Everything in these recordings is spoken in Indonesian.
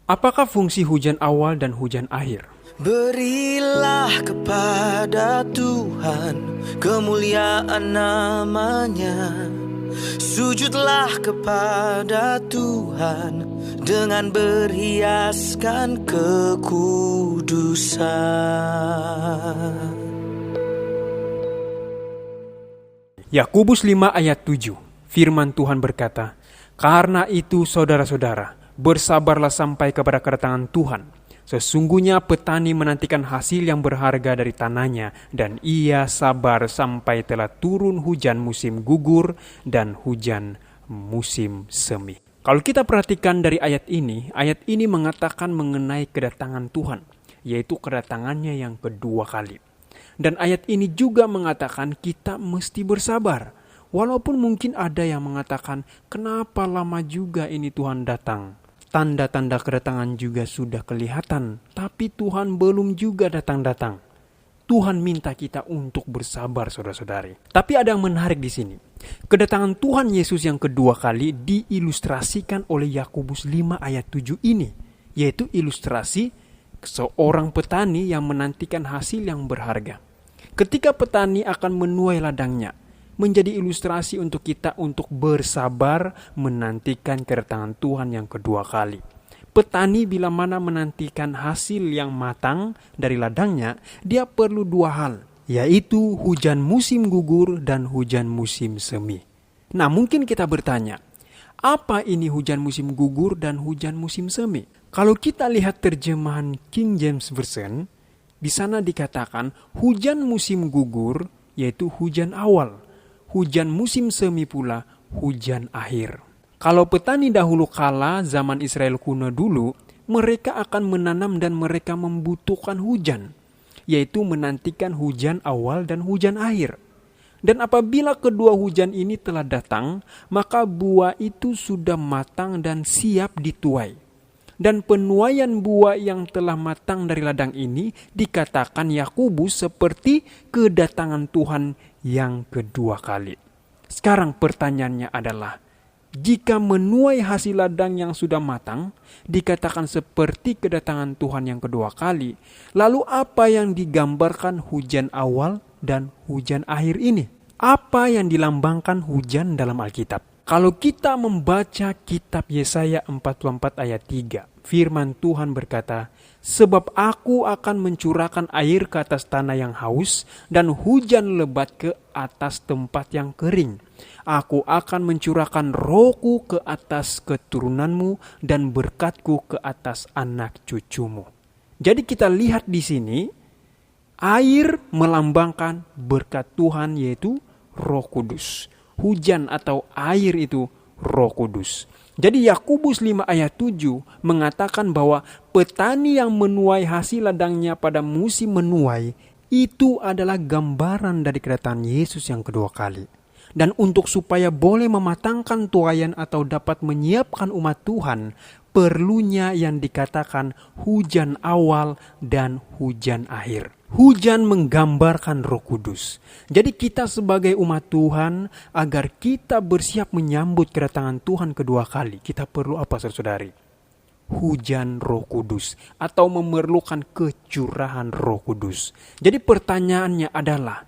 Apakah fungsi hujan awal dan hujan akhir? Berilah kepada Tuhan kemuliaan namanya. Sujudlah kepada Tuhan dengan berhiaskan kekudusan. Yakobus 5 ayat 7, firman Tuhan berkata, "Karena itu saudara-saudara, bersabarlah sampai kepada kedatangan Tuhan. Sesungguhnya petani menantikan hasil yang berharga dari tanahnya, dan ia sabar sampai telah turun hujan musim gugur dan hujan musim semi." Kalau kita perhatikan dari ayat ini mengatakan mengenai kedatangan Tuhan, yaitu kedatangannya yang kedua kali. Dan ayat ini juga mengatakan kita mesti bersabar. Walaupun mungkin ada yang mengatakan, kenapa lama juga ini Tuhan datang? Tanda-tanda kedatangan juga sudah kelihatan, tapi Tuhan belum juga datang-datang. Tuhan minta kita untuk bersabar, saudara-saudari. Tapi ada yang menarik di sini. Kedatangan Tuhan Yesus yang kedua kali diilustrasikan oleh Yakobus 5 ayat 7 ini, yaitu ilustrasi seorang petani yang menantikan hasil yang berharga. Ketika petani akan menuai ladangnya, menjadi ilustrasi untuk kita untuk bersabar menantikan kedatangan Tuhan yang kedua kali. Petani bila mana menantikan hasil yang matang dari ladangnya, dia perlu dua hal, yaitu hujan musim gugur dan hujan musim semi. Nah, mungkin kita bertanya, apa ini hujan musim gugur dan hujan musim semi? Kalau kita lihat terjemahan King James Version, di sana dikatakan hujan musim gugur yaitu hujan awal, hujan musim semi pula hujan akhir. Kalau petani dahulu kala zaman Israel kuno dulu, mereka akan menanam dan mereka membutuhkan hujan, yaitu menantikan hujan awal dan hujan akhir. Dan apabila kedua hujan ini telah datang, maka buah itu sudah matang dan siap dituai. Dan penuaian buah yang telah matang dari ladang ini dikatakan Yakobus seperti kedatangan Tuhan yang kedua kali. Sekarang pertanyaannya adalah, jika menuai hasil ladang yang sudah matang dikatakan seperti kedatangan Tuhan yang kedua kali, lalu apa yang digambarkan hujan awal dan hujan akhir ini? Apa yang dilambangkan hujan dalam Alkitab? Kalau kita membaca kitab Yesaya 44 ayat 3, firman Tuhan berkata, "Sebab aku akan mencurahkan air ke atas tanah yang haus dan hujan lebat ke atas tempat yang kering. Aku akan mencurahkan rohku ke atas keturunanmu dan berkatku ke atas anak cucumu." Jadi kita lihat di sini, air melambangkan berkat Tuhan yaitu Roh Kudus. Hujan atau air itu Roh Kudus. Jadi Yakobus 5 ayat 7 mengatakan bahwa petani yang menuai hasil ladangnya pada musim menuai itu adalah gambaran dari kedatangan Yesus yang kedua kali. Dan untuk supaya boleh mematangkan tuaian atau dapat menyiapkan umat Tuhan, perlunya yang dikatakan hujan awal dan hujan akhir. Hujan menggambarkan Roh Kudus. Jadi kita sebagai umat Tuhan, agar kita bersiap menyambut kedatangan Tuhan kedua kali, kita perlu apa, saudari? Hujan Roh Kudus atau memerlukan kecurahan Roh Kudus. Jadi pertanyaannya adalah,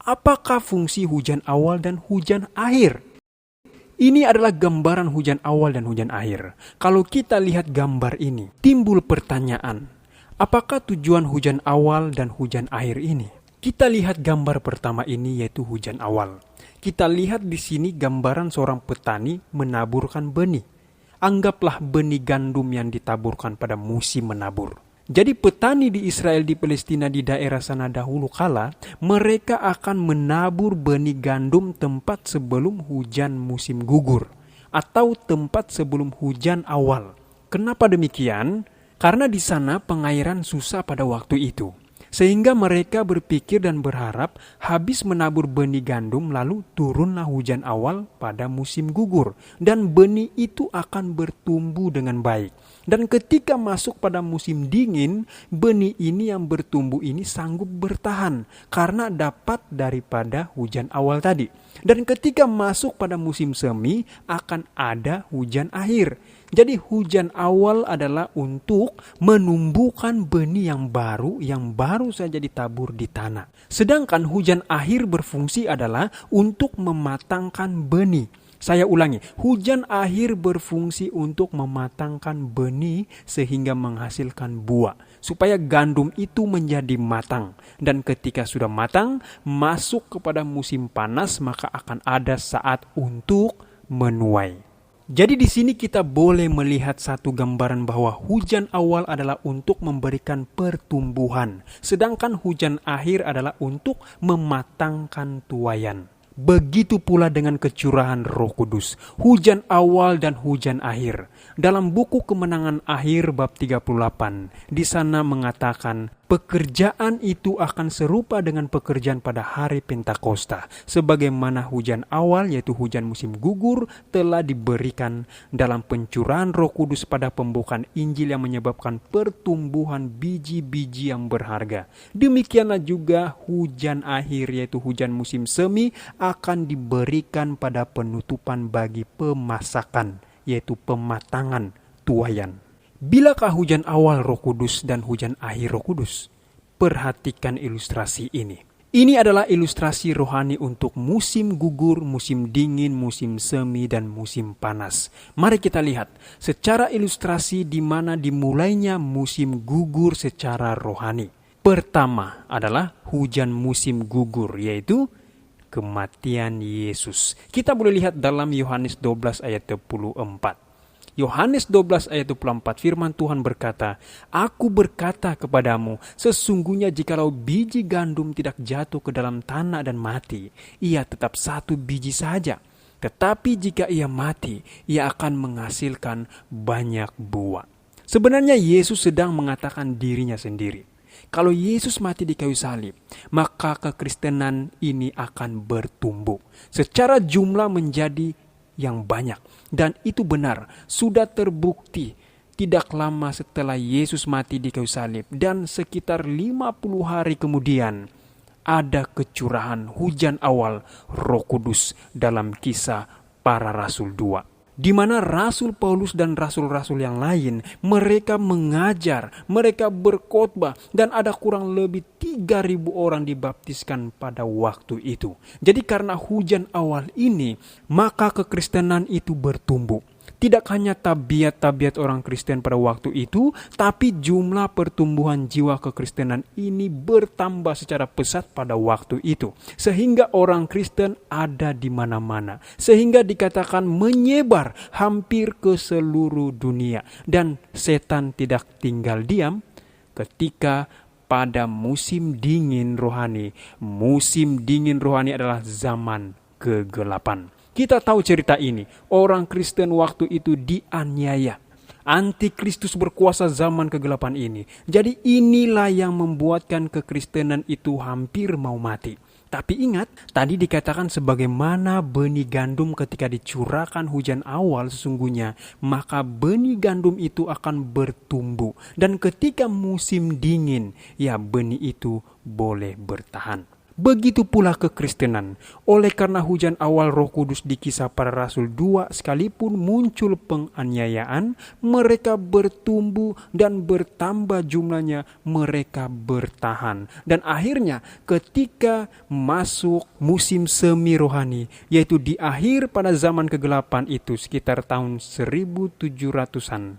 apakah fungsi hujan awal dan hujan akhir? Ini adalah gambaran hujan awal dan hujan akhir. Kalau kita lihat gambar ini, timbul pertanyaan, apakah tujuan hujan awal dan hujan akhir ini? Kita lihat gambar pertama ini yaitu hujan awal. Kita lihat di sini gambaran seorang petani menaburkan benih. Anggaplah benih gandum yang ditaburkan pada musim menabur. Jadi petani di Israel, di Palestina, di daerah sana dahulu kala, mereka akan menabur benih gandum tempat sebelum hujan musim gugur, atau tempat sebelum hujan awal. Kenapa demikian? Karena di sana pengairan susah pada waktu itu. Sehingga mereka berpikir dan berharap habis menabur benih gandum lalu turunlah hujan awal pada musim gugur. Dan benih itu akan bertumbuh dengan baik. Dan ketika masuk pada musim dingin, benih ini yang bertumbuh ini sanggup bertahan karena dapat daripada hujan awal tadi. Dan ketika masuk pada musim semi akan ada hujan akhir. Jadi hujan awal adalah untuk menumbuhkan benih yang baru saja ditabur di tanah. Sedangkan hujan akhir berfungsi adalah untuk mematangkan benih. Saya ulangi, hujan akhir berfungsi untuk mematangkan benih sehingga menghasilkan buah. Supaya gandum itu menjadi matang. Dan ketika sudah matang, masuk kepada musim panas, maka akan ada saat untuk menuai. Jadi di sini kita boleh melihat satu gambaran bahwa hujan awal adalah untuk memberikan pertumbuhan. Sedangkan hujan akhir adalah untuk mematangkan tuaian. Begitu pula dengan kecurahan Roh Kudus, hujan awal dan hujan akhir. Dalam buku Kemenangan Akhir bab 38, di sana mengatakan pekerjaan itu akan serupa dengan pekerjaan pada hari Pentakosta, sebagaimana hujan awal yaitu hujan musim gugur telah diberikan dalam pencurahan Roh Kudus pada pembukaan Injil yang menyebabkan pertumbuhan biji-biji yang berharga. Demikianlah juga hujan akhir yaitu hujan musim semi akan diberikan pada penutupan bagi pemasakan, yaitu pematangan tuaian. Bilakah hujan awal Roh Kudus dan hujan akhir Roh Kudus? Perhatikan ilustrasi ini. Ini adalah ilustrasi rohani untuk musim gugur, musim dingin, musim semi, dan musim panas. Mari kita lihat secara ilustrasi di mana dimulainya musim gugur secara rohani. Pertama adalah hujan musim gugur, yaitu kematian Yesus. Kita boleh lihat dalam Yohanes 12 ayat 24. Yohanes 12 ayat 24 firman Tuhan berkata, "Aku berkata kepadamu, sesungguhnya jikalau biji gandum tidak jatuh ke dalam tanah dan mati, ia tetap satu biji saja. Tetapi jika ia mati, ia akan menghasilkan banyak buah." Sebenarnya Yesus sedang mengatakan dirinya sendiri. Kalau Yesus mati di kayu salib, maka kekristenan ini akan bertumbuh. Secara jumlah menjadi yang banyak. Dan itu benar, sudah terbukti tidak lama setelah Yesus mati di kayu salib. Dan sekitar 50 hari kemudian, ada kecurahan hujan awal Roh Kudus dalam Kisah Para Rasul 2. Di mana Rasul Paulus dan rasul-rasul yang lain, mereka mengajar, mereka berkhotbah, dan ada kurang lebih 3.000 orang dibaptiskan pada waktu itu. Jadi karena hujan awal ini, maka kekristenan itu bertumbuh. Tidak hanya tabiat-tabiat orang Kristen pada waktu itu, tapi jumlah pertumbuhan jiwa kekristenan ini bertambah secara pesat pada waktu itu. Sehingga orang Kristen ada di mana-mana. Sehingga dikatakan menyebar hampir ke seluruh dunia. Dan setan tidak tinggal diam ketika pada musim dingin rohani. Musim dingin rohani adalah zaman kegelapan. Kita tahu cerita ini. Orang Kristen waktu itu dianiaya. Antikristus berkuasa zaman kegelapan ini. Jadi inilah yang membuatkan kekristenan itu hampir mau mati. Tapi ingat, tadi dikatakan sebagaimana benih gandum ketika dicurahkan hujan awal sesungguhnya, maka benih gandum itu akan bertumbuh. Dan ketika musim dingin, ya benih itu boleh bertahan. Begitu pula kekristenan. Oleh karena hujan awal Roh Kudus di Kisah Para Rasul 2 sekalipun muncul penganiayaan, mereka bertumbuh dan bertambah jumlahnya, mereka bertahan. Dan akhirnya ketika masuk musim semi rohani, yaitu di akhir pada zaman kegelapan itu sekitar tahun 1700-an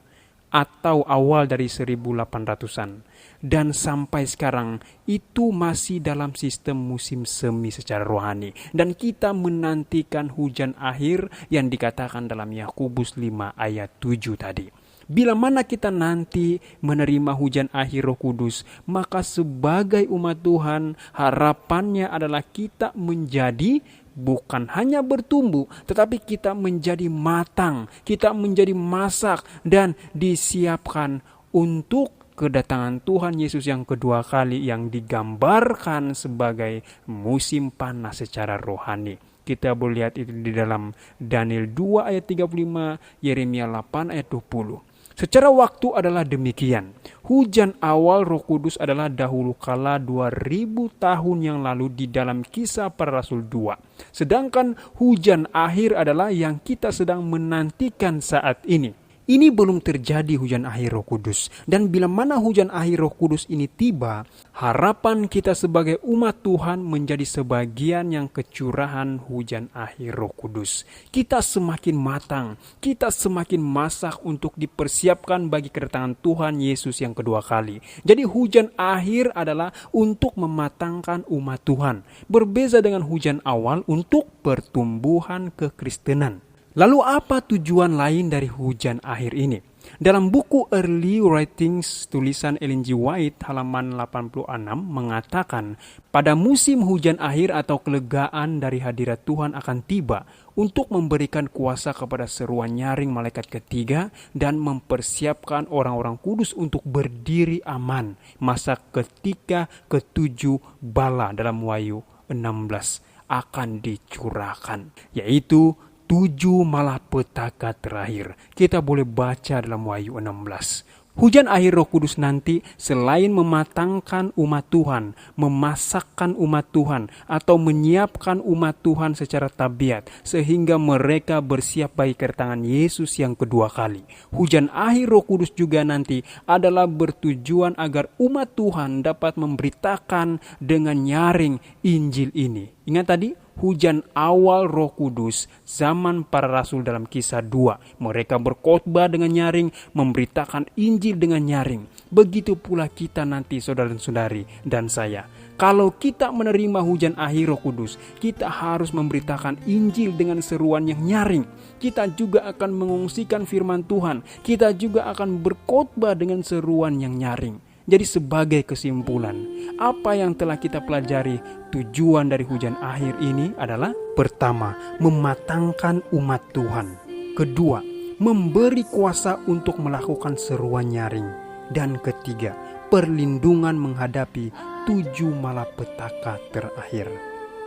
atau awal dari 1800-an. Dan sampai sekarang itu masih dalam sistem musim semi secara rohani. Dan kita menantikan hujan akhir yang dikatakan dalam Yakobus 5 ayat 7 tadi. Bila mana kita nanti menerima hujan akhir Roh Kudus, maka sebagai umat Tuhan harapannya adalah kita menjadi bukan hanya bertumbuh, tetapi kita menjadi matang, kita menjadi masak dan disiapkan untuk kedatangan Tuhan Yesus yang kedua kali yang digambarkan sebagai musim panas secara rohani. Kita boleh lihat itu di dalam Daniel 2 ayat 35, Yeremia 8 ayat 20. Secara waktu adalah demikian. Hujan awal Roh Kudus adalah dahulu kala 2000 tahun yang lalu di dalam Kisah Para Rasul 2. Sedangkan hujan akhir adalah yang kita sedang menantikan saat ini. Ini belum terjadi hujan akhir Roh Kudus. Dan bila mana hujan akhir Roh Kudus ini tiba, harapan kita sebagai umat Tuhan menjadi sebagian yang kecurahan hujan akhir Roh Kudus. Kita semakin matang, kita semakin masak untuk dipersiapkan bagi kedatangan Tuhan Yesus yang kedua kali. Jadi hujan akhir adalah untuk mematangkan umat Tuhan. Berbeza dengan hujan awal untuk pertumbuhan kekristenan. Lalu apa tujuan lain dari hujan akhir ini? Dalam buku Early Writings tulisan Ellen G. White halaman 86 mengatakan, pada musim hujan akhir atau kelegaan dari hadirat Tuhan akan tiba untuk memberikan kuasa kepada seruan nyaring malaikat ketiga dan mempersiapkan orang-orang kudus untuk berdiri aman masa ketika ketujuh bala dalam Wahyu 16 akan dicurahkan, yaitu 7 malapetaka terakhir. Kita boleh baca dalam Wahyu 16. Hujan akhir Roh Kudus nanti selain mematangkan umat Tuhan, memasakkan umat Tuhan, atau menyiapkan umat Tuhan secara tabiat sehingga mereka bersiap bagi kedatangan Yesus yang kedua kali. Hujan akhir Roh Kudus juga nanti adalah bertujuan agar umat Tuhan dapat memberitakan dengan nyaring Injil ini. Ingat tadi? Hujan awal Roh Kudus zaman para rasul dalam Kisah 2. Mereka berkhotbah dengan nyaring, memberitakan Injil dengan nyaring. Begitu pula kita nanti, saudara-saudari dan saya. Kalau kita menerima hujan akhir Roh Kudus, kita harus memberitakan Injil dengan seruan yang nyaring. Kita juga akan mengungsikan firman Tuhan. Kita juga akan berkhotbah dengan seruan yang nyaring. Jadi sebagai kesimpulan, apa yang telah kita pelajari, tujuan dari hujan akhir ini adalah: pertama, mematangkan umat Tuhan. Kedua, memberi kuasa untuk melakukan seruan nyaring. Dan ketiga, perlindungan menghadapi 7 malapetaka terakhir.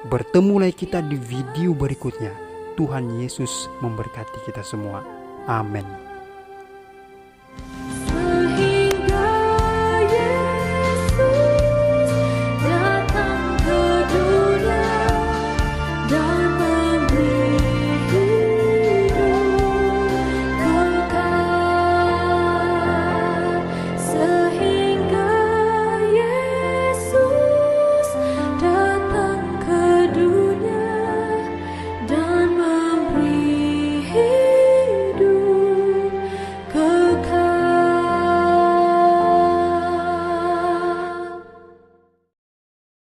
Bertemu lagi kita di video berikutnya. Tuhan Yesus memberkati kita semua. Amin.